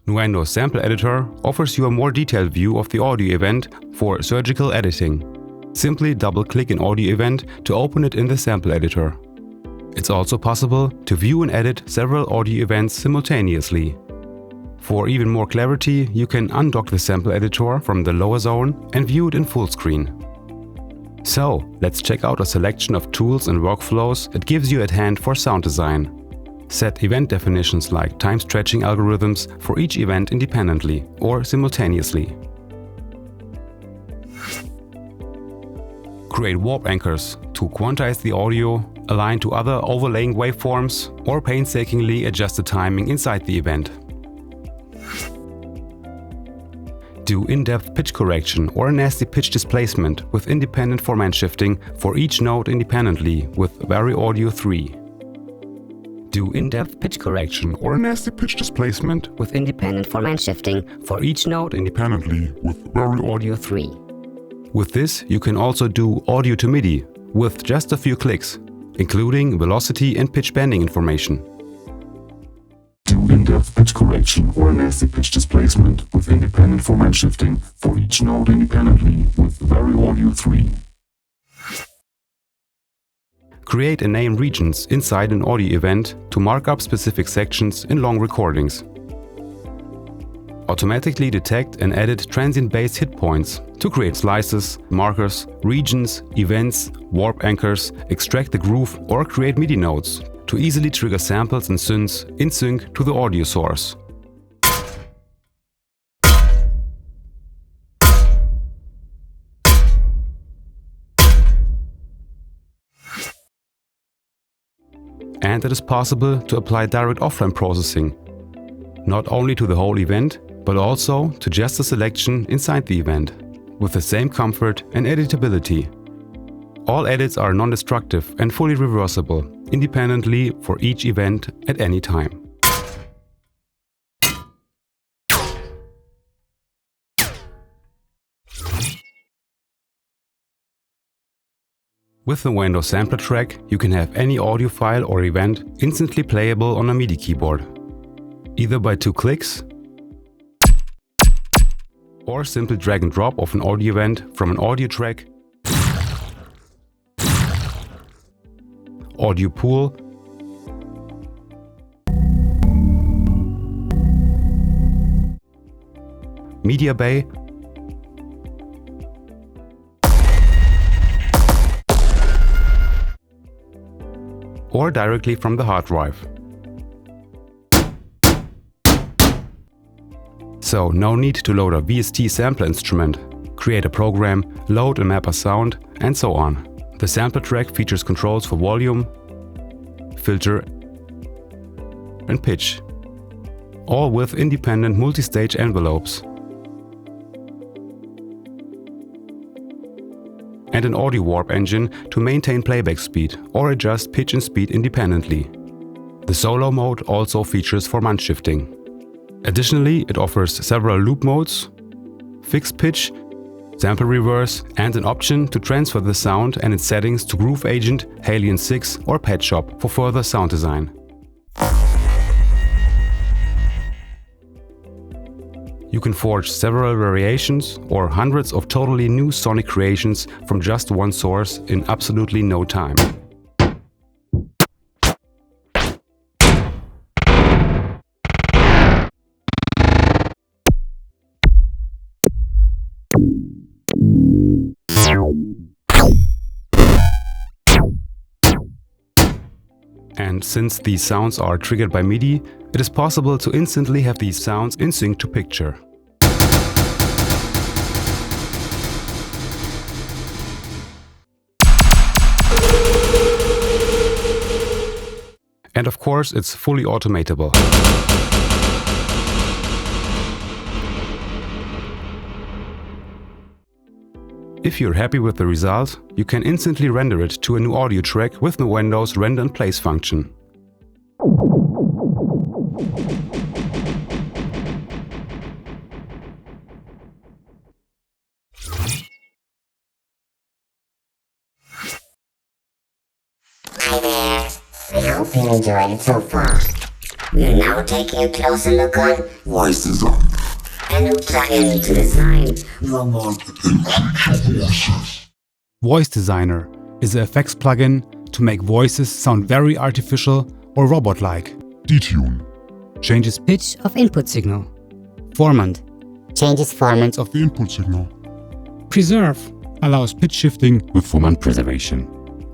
Nuendo's sample editor offers you a more detailed view of the audio event for surgical editing. Simply double-click an audio event to open it in the sample editor. It's also possible to view and edit several audio events simultaneously. For even more clarity, you can undock the sample editor from the lower zone and view it in full screen. So, let's check out a selection of tools and workflows it gives you at hand for sound design. Set event definitions like time-stretching algorithms for each event independently or simultaneously. Create warp anchors to quantize the audio, align to other overlaying waveforms, or painstakingly adjust the timing inside the event. Do in-depth pitch correction or a nasty pitch displacement with independent format shifting for each note independently with VariAudio 3. Do in-depth pitch correction or a nasty pitch displacement with independent format shifting for each note independently with VariAudio 3. With this, you can also do audio to MIDI with just a few clicks, including velocity and pitch bending information. Do in-depth pitch correction or a nasty pitch displacement with independent format shifting for each note independently with VariAudio 3. Create and name regions inside an audio event to mark up specific sections in long recordings. Automatically detect and edit transient-based hit points to create slices, markers, regions, events, warp anchors, extract the groove or create MIDI notes to easily trigger samples and synths in sync to the audio source. And it is possible to apply direct offline processing, not only to the whole event, but also to just a selection inside the event, with the same comfort and editability. All edits are non-destructive and fully reversible, independently for each event at any time. With the Nuendo sampler track, you can have any audio file or event instantly playable on a MIDI keyboard, either by 2 clicks or simple drag and drop of an audio event from an audio track, audio pool, media bay, or directly from the hard drive. So no need to load a VST sampler instrument, create a program, load and map a sound, and so on. The sampler track features controls for volume, filter, and pitch, all with independent multi-stage envelopes, and an audio warp engine to maintain playback speed or adjust pitch and speed independently. The solo mode also features format shifting. Additionally, it offers several loop modes, fixed pitch, sample reverse, and an option to transfer the sound and its settings to Groove Agent, Halion 6 or Pet Shop for further sound design. You can forge several variations or hundreds of totally new sonic creations from just one source in absolutely no time. And since these sounds are triggered by MIDI, it is possible to instantly have these sounds in sync to picture. And of course, it's fully automatable. If you're happy with the result, you can instantly render it to a new audio track with Nuendo's render and place function. Hi there, I hope you enjoyed it so far. We're now taking a closer look on Voice design. a new plugin to design Voice Designer is an effects plugin to make voices sound very artificial or robot-like. Detune. Changes pitch of input signal. Formant. changes formant Of the input signal. Preserve allows pitch shifting With formant preservation.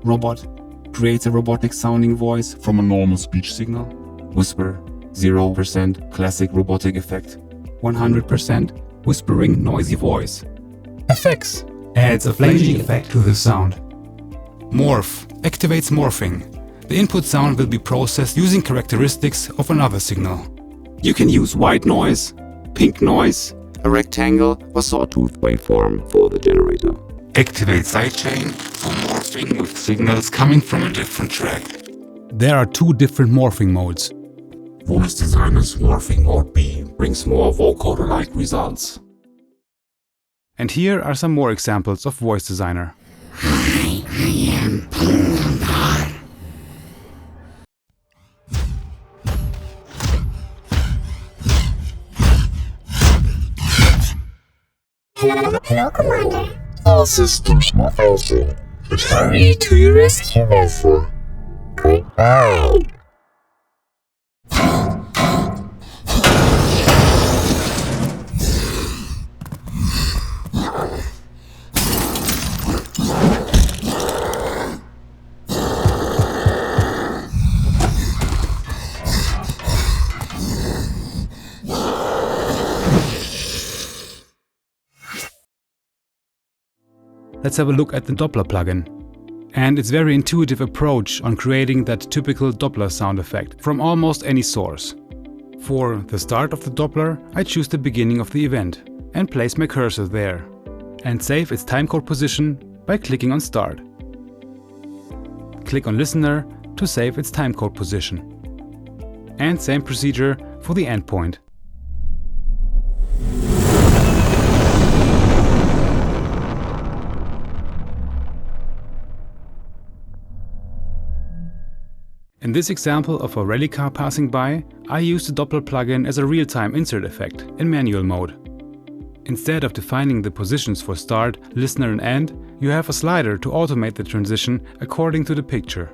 Robot creates a robotic sounding voice From a normal speech signal. Whisper 0% classic robotic effect. 100% whispering noisy voice. Effects adds a flanging effect to the sound. Morph activates morphing. The input sound will be processed using characteristics of another signal. You can use white noise, pink noise, a rectangle or sawtooth waveform for the generator. Activate sidechain for morphing with signals coming from a different track. There are two different morphing modes. Voice Designer's morphing mode B brings more vocoder-like results. And here are some more examples of Voice Designer. Hello, Commander. All systems malfunction. Hurry to your rescue vessel. Goodbye. Let's have a look at the Doppler plugin and its very intuitive approach on creating that typical Doppler sound effect from almost any source. For the start of the Doppler, I choose the beginning of the event and place my cursor there and save its timecode position by clicking on Start. Click on Listener to save its timecode position. And same procedure for the endpoint. In this example of a rally car passing by, I use the Doppler plugin as a real-time insert effect in manual mode. Instead of defining the positions for start, listener and end, you have a slider to automate the transition according to the picture.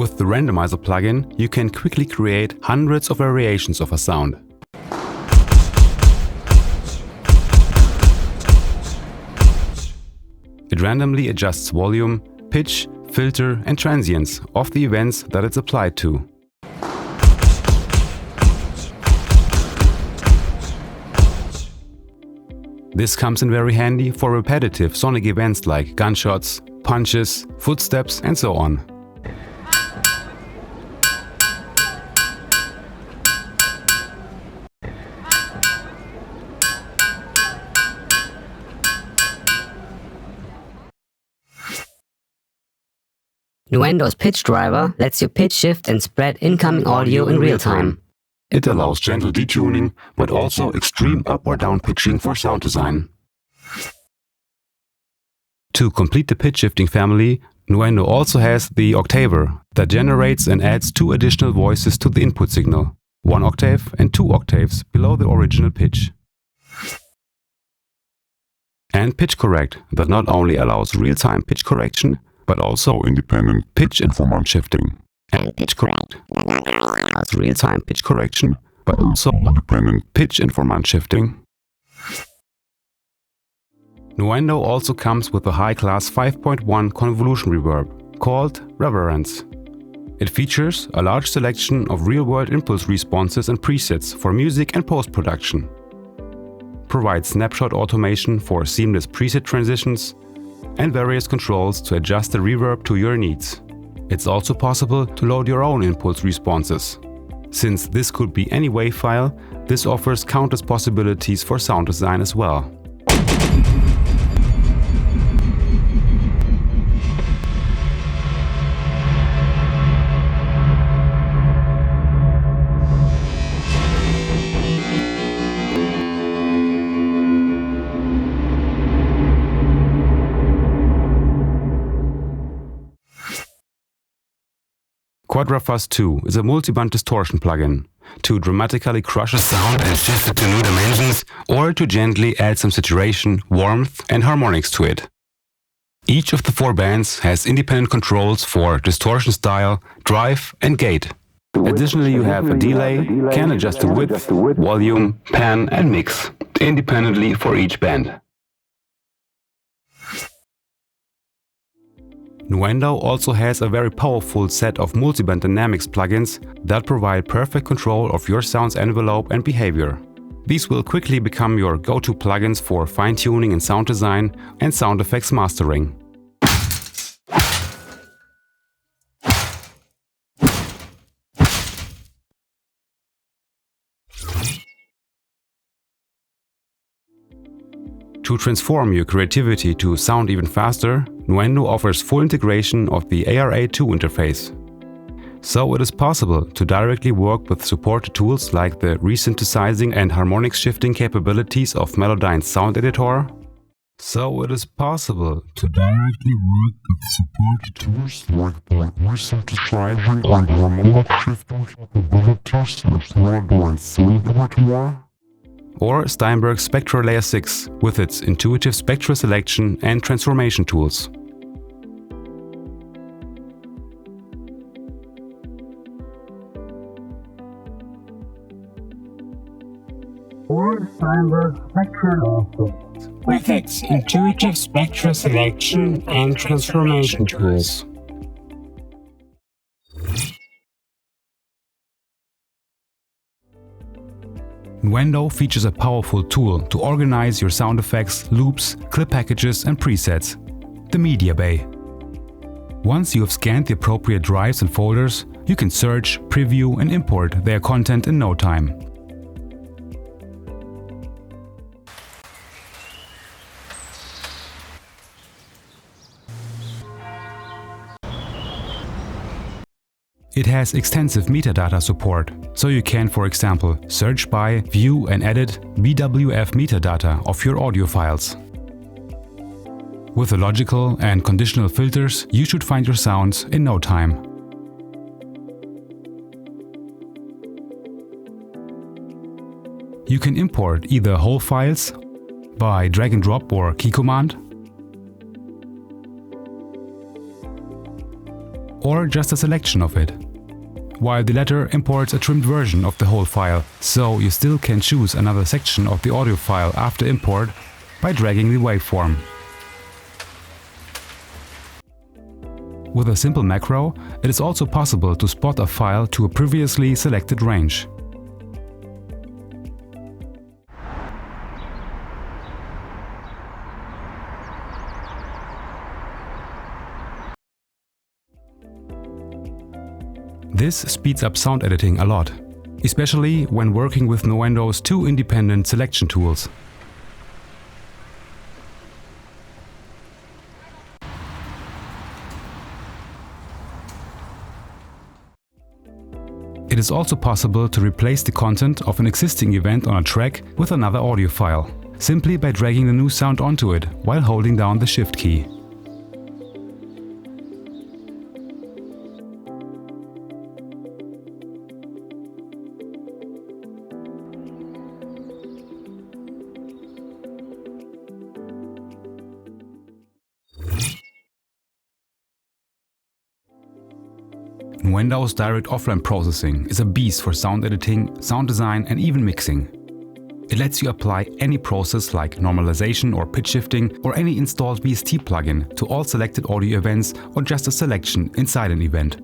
With the Randomizer plugin, you can quickly create hundreds of variations of a sound. It randomly adjusts volume, pitch, filter and transients of the events that it's applied to. This comes in very handy for repetitive sonic events like gunshots, punches, footsteps and so on. Nuendo's pitch driver lets you pitch shift and spread incoming audio in real time. It allows gentle detuning, but also extreme up or down pitching for sound design. To complete the pitch shifting family, Nuendo also has the octaver that generates and adds two additional voices to the input signal, 1 octave and 2 octaves below the original pitch. And pitch correct that not only allows real-time pitch correction, but also Independent pitch informant shifting. and pitch correct that not only allows real-time pitch correction, but also Independent pitch informant shifting. Nuendo also comes with a high-class 5.1 convolution reverb called Reverence. It features a large selection of real-world impulse responses and presets for music and post-production. Provides snapshot automation for seamless preset transitions and various controls to adjust the reverb to your needs. It's also possible to load your own impulse responses. Since this could be any WAV file, this offers countless possibilities for sound design as well. Quadrafuzz 2 is a multiband distortion plugin to dramatically crush a sound and shift it to new dimensions, or to gently add some saturation, warmth and harmonics to it. Each of the 4 bands has independent controls for distortion style, drive and gate. Additionally, you have a delay, can adjust the width, volume, pan and mix, independently for each band. Nuendo also has a very powerful set of multiband dynamics plugins that provide perfect control of your sound's envelope and behavior. These will quickly become your go-to plugins for fine-tuning and sound design and sound effects mastering. To transform your creativity to sound even faster, Nuendo offers full integration of the ARA2 interface. So it is possible to directly work with supported tools like the resynthesizing and harmonics shifting capabilities of Melodyne's sound editor. Or Steinberg's Spectra Layer 6 with its intuitive spectral selection and transformation tools. Or Steinberg Spectra Layer 6 with its intuitive spectral selection and transformation tools. Nuendo features a powerful tool to organize your sound effects, loops, clip packages and presets, the Media Bay. Once you have scanned the appropriate drives and folders, you can search, preview and import their content in no time. It has extensive metadata support, so you can, for example, search by, view and edit BWF metadata of your audio files. With the logical and conditional filters, you should find your sounds in no time. You can import either whole files by drag and drop or key command, or just a selection of it, while the latter imports a trimmed version of the whole file, so you still can choose another section of the audio file after import by dragging the waveform. With a simple macro, it is also possible to spot a file to a previously selected range. This speeds up sound editing a lot, especially when working with Nuendo's 2 independent selection tools. It is also possible to replace the content of an existing event on a track with another audio file, simply by dragging the new sound onto it while holding down the Shift key. Nuendo's direct offline processing is a beast for sound editing, sound design and even mixing. It lets you apply any process like normalization or pitch shifting or any installed VST plugin to all selected audio events or just a selection inside an event.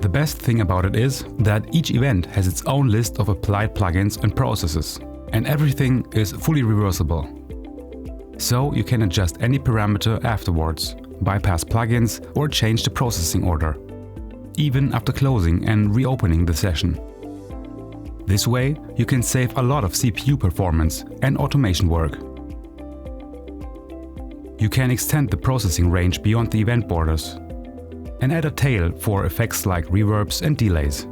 The best thing about it is that each event has its own list of applied plugins and processes, and everything is fully reversible. So you can adjust any parameter afterwards, bypass plugins or change the processing order, even after closing and reopening the session. This way, you can save a lot of CPU performance and automation work. You can extend the processing range beyond the event borders and add a tail for effects like reverbs and delays.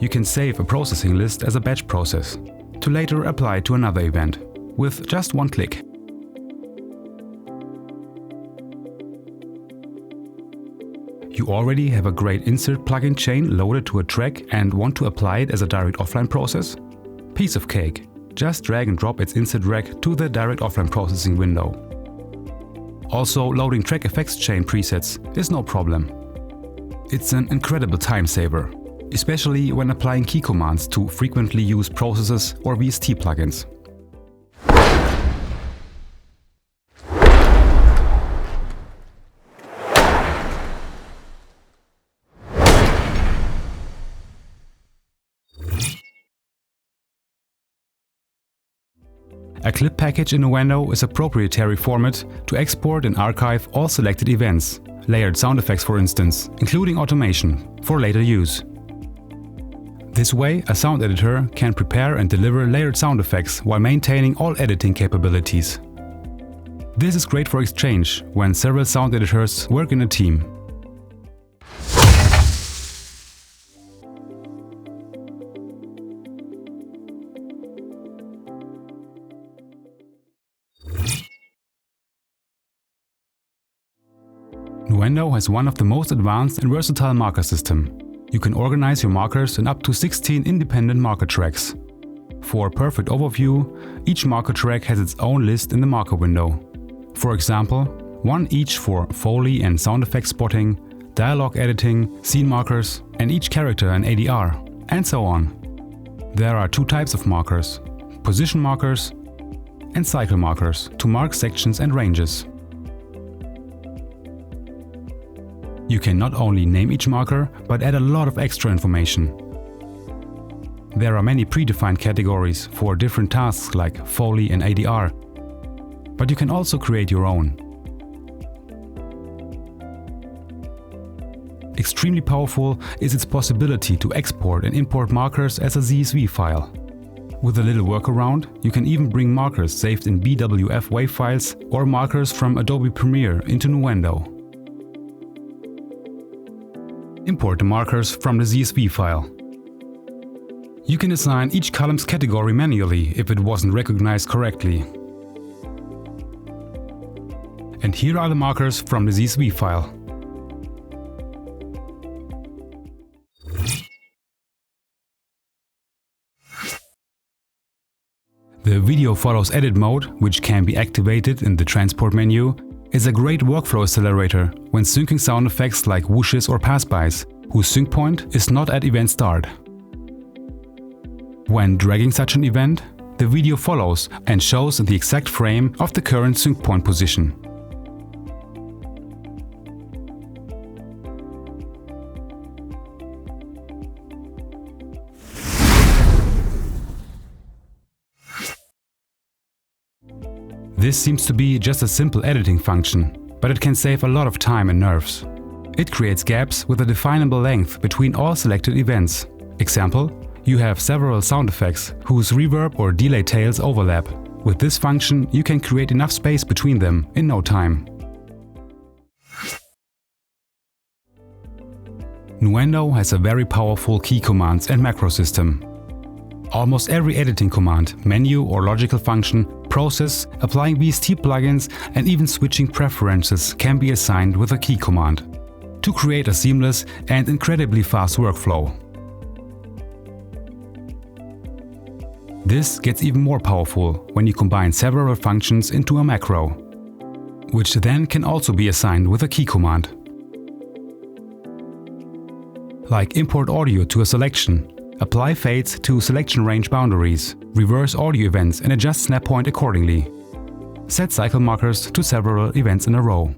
You can save a processing list as a batch process to later apply to another event with just one click. You already have a great insert plugin chain loaded to a track and want to apply it as a direct offline process? Piece of cake. Just drag and drop its insert rec to the direct offline processing window. Also, loading track effects chain presets is no problem. It's an incredible time saver, especially when applying key commands to frequently used processes or VST plugins. A clip package in Nuendo is a proprietary format to export and archive all selected events, layered sound effects for instance, including automation, for later use. This way, a sound editor can prepare and deliver layered sound effects while maintaining all editing capabilities. This is great for exchange when several sound editors work in a team. Nuendo has one of the most advanced and versatile marker system. You can organize your markers in up to 16 independent marker tracks. For a perfect overview, each marker track has its own list in the marker window. For example, one each for Foley and sound effect spotting, dialogue editing, scene markers, and each character an ADR, and so on. There are two types of markers: position markers and cycle markers to mark sections and ranges. You can not only name each marker, but add a lot of extra information. There are many predefined categories for different tasks like Foley and ADR, but you can also create your own. Extremely powerful is its possibility to export and import markers as a CSV file. With a little workaround, you can even bring markers saved in BWF WAV files or markers from Adobe Premiere into Nuendo. Import the markers from the CSV file. You can assign each column's category manually if it wasn't recognized correctly. And here are the markers from the CSV file. The Video Follows Edit mode, which can be activated in the transport menu, is a great workflow accelerator when syncing sound effects like whooshes or passbys, whose sync point is not at event start. When dragging such an event, the video follows and shows the exact frame of the current sync point position. This seems to be just a simple editing function, but it can save a lot of time and nerves. It creates gaps with a definable length between all selected events. Example, you have several sound effects whose reverb or delay tails overlap. With this function, you can create enough space between them in no time. Nuendo has a very powerful key commands and macro system. Almost every editing command, menu or logical function, process, applying VST plugins and even switching preferences can be assigned with a key command to create a seamless and incredibly fast workflow. This gets even more powerful when you combine several functions into a macro, which then can also be assigned with a key command. Like import audio to a selection, apply fades to selection range boundaries, reverse audio events and adjust snap point accordingly. Set cycle markers to several events in a row.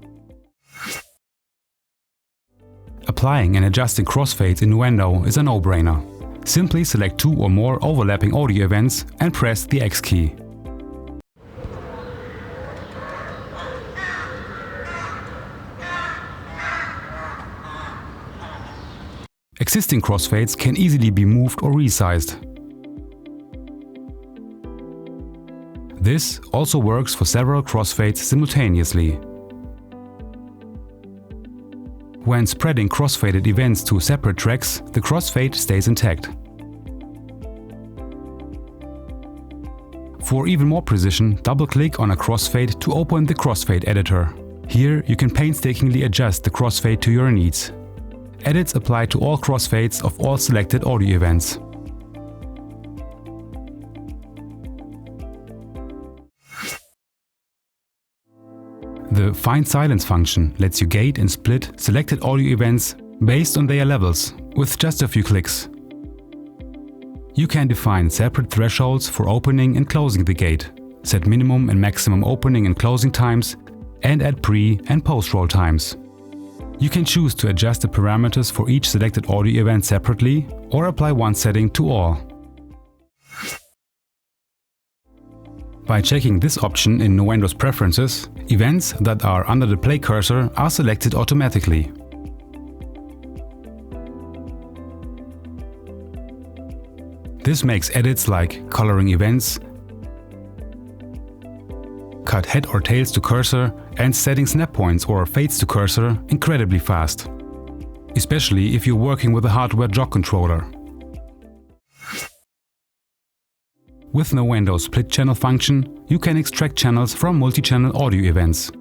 Applying and adjusting crossfades in Nuendo is a no-brainer. Simply select two or more overlapping audio events and press the X key. Existing crossfades can easily be moved or resized. This also works for several crossfades simultaneously. When spreading crossfaded events to separate tracks, the crossfade stays intact. For even more precision, double-click on a crossfade to open the crossfade editor. Here you can painstakingly adjust the crossfade to your needs. edits apply to all crossfades of all selected audio events. The Find Silence function lets you gate and split selected audio events based on their levels with just a few clicks. You can define separate thresholds for opening and closing the gate, set minimum and maximum opening and closing times, and add pre- and post-roll times. You can choose to adjust the parameters for each selected audio event separately or apply one setting to all. By checking this option in Nuendo's preferences, events that are under the play cursor are selected automatically. This makes edits like coloring events, cut head or tails to cursor, and setting snap points or fades to cursor incredibly fast, especially if you're working with a hardware jog controller. With Nuendo's split channel function, you can extract channels from multi-channel audio events.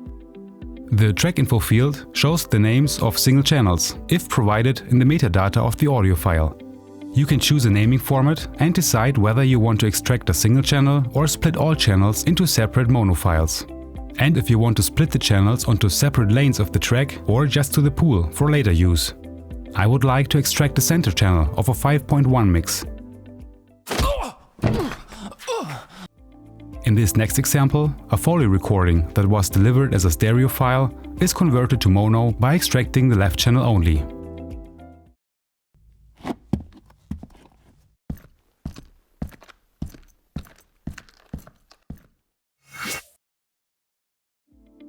The track info field shows the names of single channels, if provided in the metadata of the audio file. You can choose a naming format and decide whether you want to extract a single channel or split all channels into separate mono files. And if you want to split the channels onto separate lanes of the track or just to the pool for later use. I would like to extract the center channel of a 5.1 mix. In this next example, a Foley recording that was delivered as a stereo file is converted to mono by extracting the left channel only.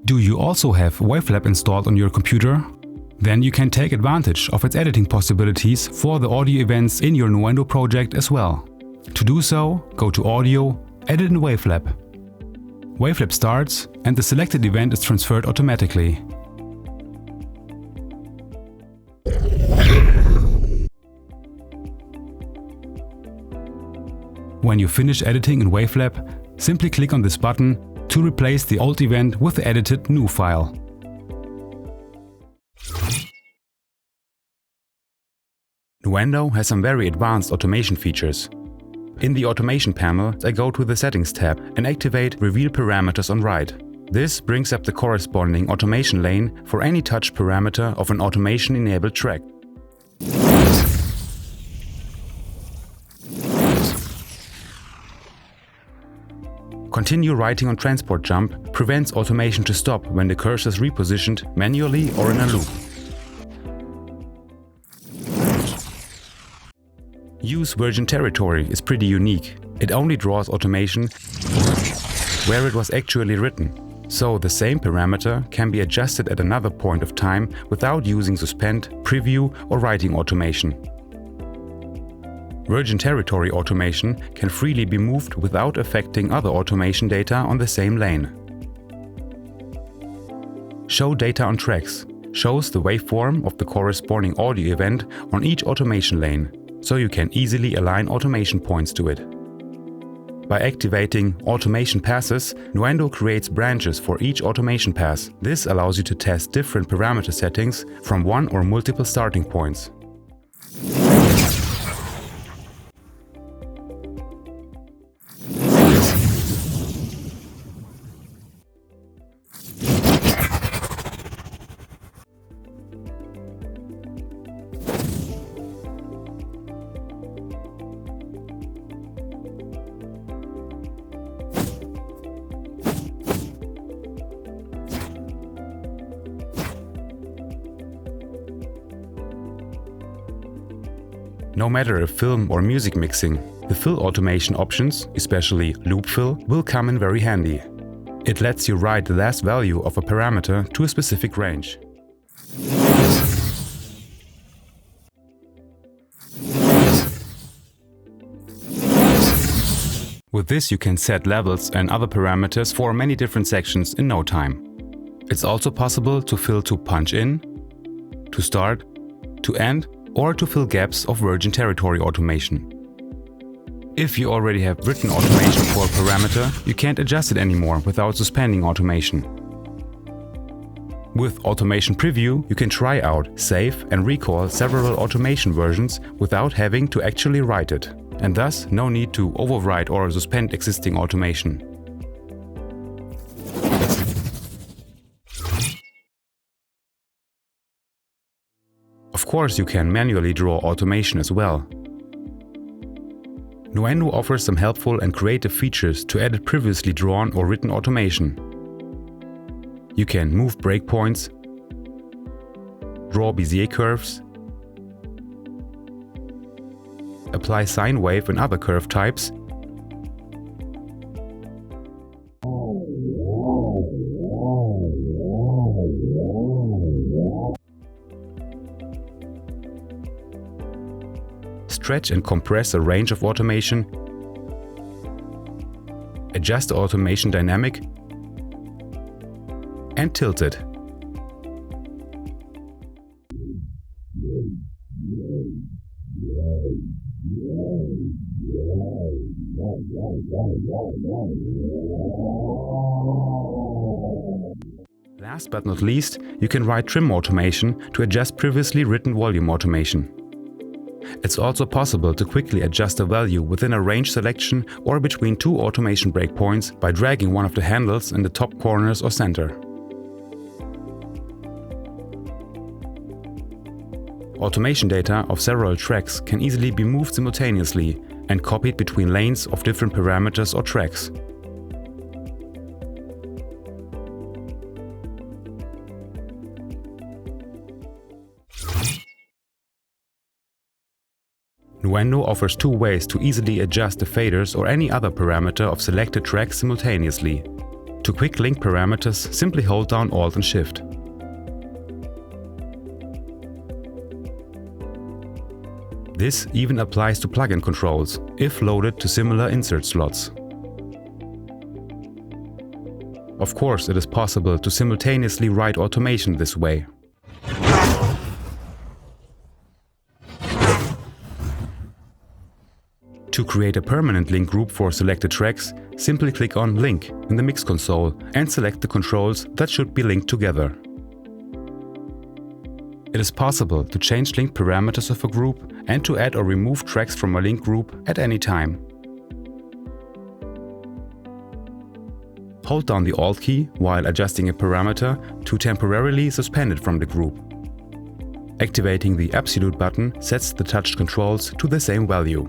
Do you also have Wavelab installed on your computer? Then you can take advantage of its editing possibilities for the audio events in your Nuendo project as well. To do so, go to Audio, Edit in Wavelab. Wavelab starts and the selected event is transferred automatically. When you finish editing in Wavelab, simply click on this button to replace the old event with the edited new file. Nuendo has some very advanced automation features. In the Automation panel, I go to the Settings tab and activate Reveal Parameters on Write. This brings up the corresponding automation lane for any touch parameter of an automation-enabled track. Continue writing on transport jump prevents automation to stop when the cursor is repositioned manually or in a loop. Use virgin territory is pretty unique. It only draws automation where it was actually written. So the same parameter can be adjusted at another point of time without using suspend, preview or writing automation. Virgin territory automation can freely be moved without affecting other automation data on the same lane. Show data on tracks shows the waveform of the corresponding audio event on each automation lane, so you can easily align automation points to it. By activating automation passes, Nuendo creates branches for each automation pass. This allows you to test different parameter settings from one or multiple starting points. No matter if film or music mixing, the fill automation options, especially loop fill, will come in very handy. It lets you write the last value of a parameter to a specific range. With this you can set levels and other parameters for many different sections in no time. It's also possible to fill to punch in, to start, to end, or to fill gaps of virgin territory automation. If you already have written automation for a parameter, you can't adjust it anymore without suspending automation. With Automation Preview, you can try out, save and recall several automation versions without having to actually write it, and thus no need to overwrite or suspend existing automation. Of course, you can manually draw automation as well. Nuendo offers some helpful and creative features to edit previously drawn or written automation. You can move breakpoints, draw Bezier curves, apply sine wave and other curve types, stretch and compress a range of automation, adjust the automation dynamic, and tilt it. Last but not least, you can write trim automation to adjust previously written volume automation. It's also possible to quickly adjust a value within a range selection or between two automation breakpoints by dragging one of the handles in the top corners or center. Automation data of several tracks can easily be moved simultaneously and copied between lanes of different parameters or tracks. Nuendo offers two ways to easily adjust the faders or any other parameter of selected tracks simultaneously. To quick link parameters, simply hold down Alt and Shift. This even applies to plugin controls, if loaded to similar insert slots. Of course, it is possible to simultaneously write automation this way. To create a permanent link group for selected tracks, simply click on Link in the mix console and select the controls that should be linked together. It is possible to change link parameters of a group and to add or remove tracks from a link group at any time. Hold down the Alt key while adjusting a parameter to temporarily suspend it from the group. Activating the Absolute button sets the touched controls to the same value.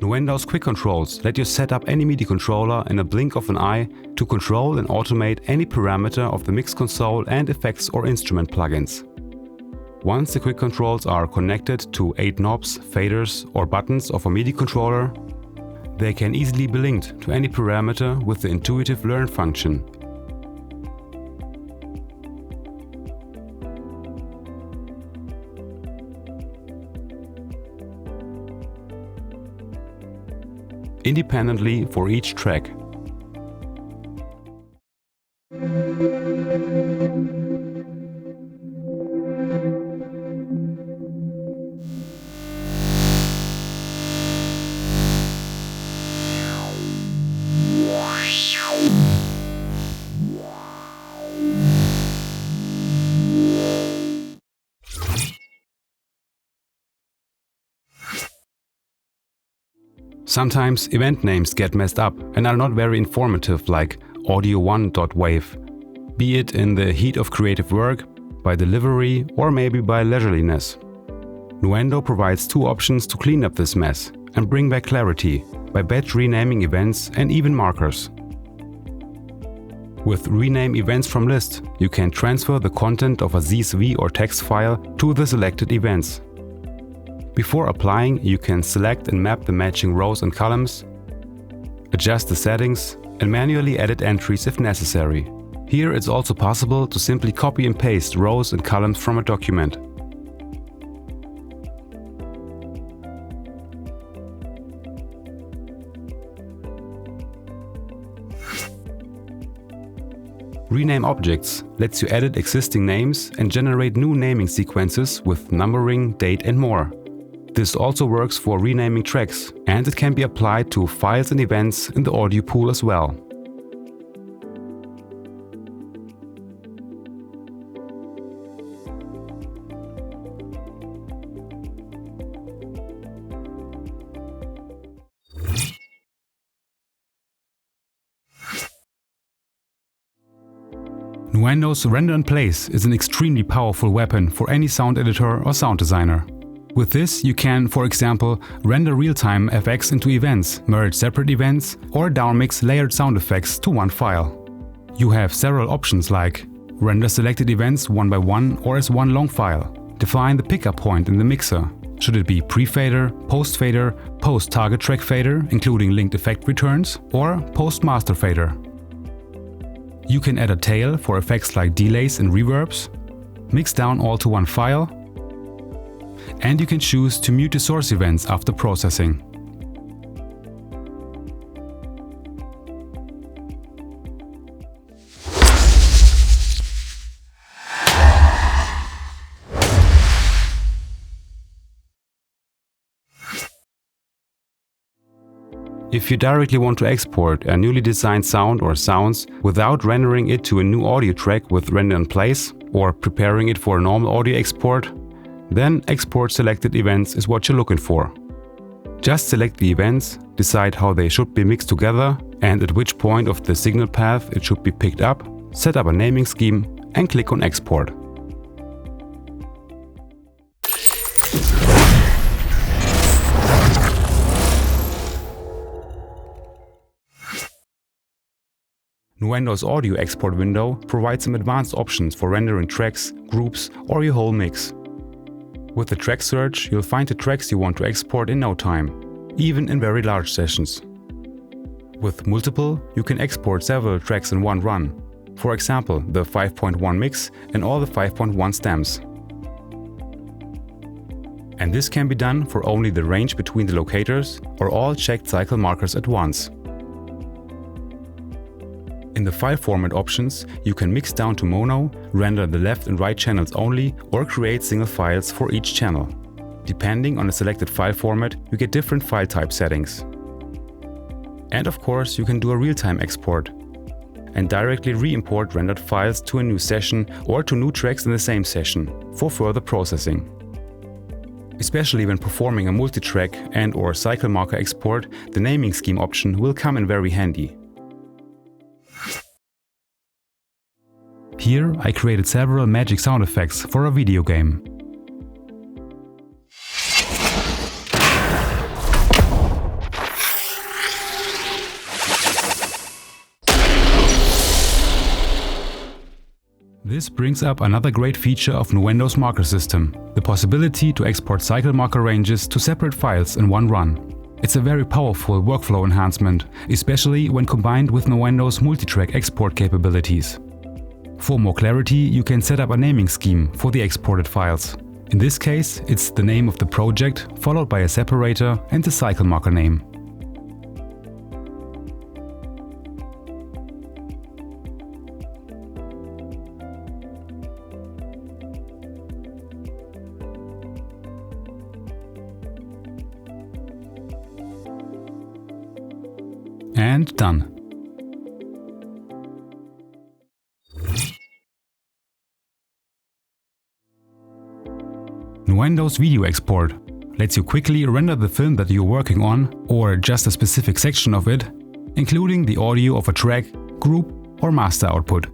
Nuendo's quick controls let you set up any MIDI controller in a blink of an eye to control and automate any parameter of the mix console and effects or instrument plugins. Once the quick controls are connected to 8 knobs, faders or buttons of a MIDI controller, they can easily be linked to any parameter with the intuitive learn function. Independently for each track. Sometimes event names get messed up and are not very informative, like audio1.wave, be it in the heat of creative work, by delivery or maybe by leisureliness. Nuendo provides two options to clean up this mess and bring back clarity by batch renaming events and even markers. With Rename Events from List, you can transfer the content of a CSV or text file to the selected events. Before applying, you can select and map the matching rows and columns, adjust the settings, and manually edit entries if necessary. Here it's also possible to simply copy and paste rows and columns from a document. Rename Objects lets you edit existing names and generate new naming sequences with numbering, date and more. This also works for renaming tracks, and it can be applied to files and events in the audio pool as well. Nuendo's Render in Place is an extremely powerful weapon for any sound editor or sound designer. With this, you can, for example, render real-time FX into events, merge separate events, or downmix layered sound effects to one file. You have several options like render selected events one by one or as one long file. Define the pickup point in the mixer. Should it be pre-fader, post-fader, post-target track fader, including linked effect returns, or post-master fader? You can add a tail for effects like delays and reverbs, mix down all to one file, and you can choose to mute the source events after processing. If you directly want to export a newly designed sound or sounds without rendering it to a new audio track with Render in Place or preparing it for a normal audio export, then Export Selected Events is what you're looking for. Just select the events, decide how they should be mixed together and at which point of the signal path it should be picked up, set up a naming scheme and click on Export. Nuendo's audio export window provides some advanced options for rendering tracks, groups, or your whole mix. With the track search, you'll find the tracks you want to export in no time, even in very large sessions. With multiple, you can export several tracks in one run. For example, the 5.1 mix and all the 5.1 stems. And this can be done for only the range between the locators or all checked cycle markers at once. In the file format options, you can mix down to mono, render the left and right channels only, or create single files for each channel. Depending on the selected file format, you get different file type settings. And of course, you can do a real-time export and directly re-import rendered files to a new session or to new tracks in the same session for further processing. Especially when performing a multi-track and/or cycle marker export, the naming scheme option will come in very handy. Here I created several magic sound effects for a video game. This brings up another great feature of Nuendo's marker system, the possibility to export cycle marker ranges to separate files in one run. It's a very powerful workflow enhancement, especially when combined with Nuendo's multitrack export capabilities. For more clarity, you can set up a naming scheme for the exported files. In this case, it's the name of the project, followed by a separator and the cycle marker name. And done. Nuendo's video export lets you quickly render the film that you're working on, or just a specific section of it, including the audio of a track, group, or master output.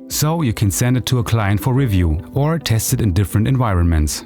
So you can send it to a client for review or test it in different environments.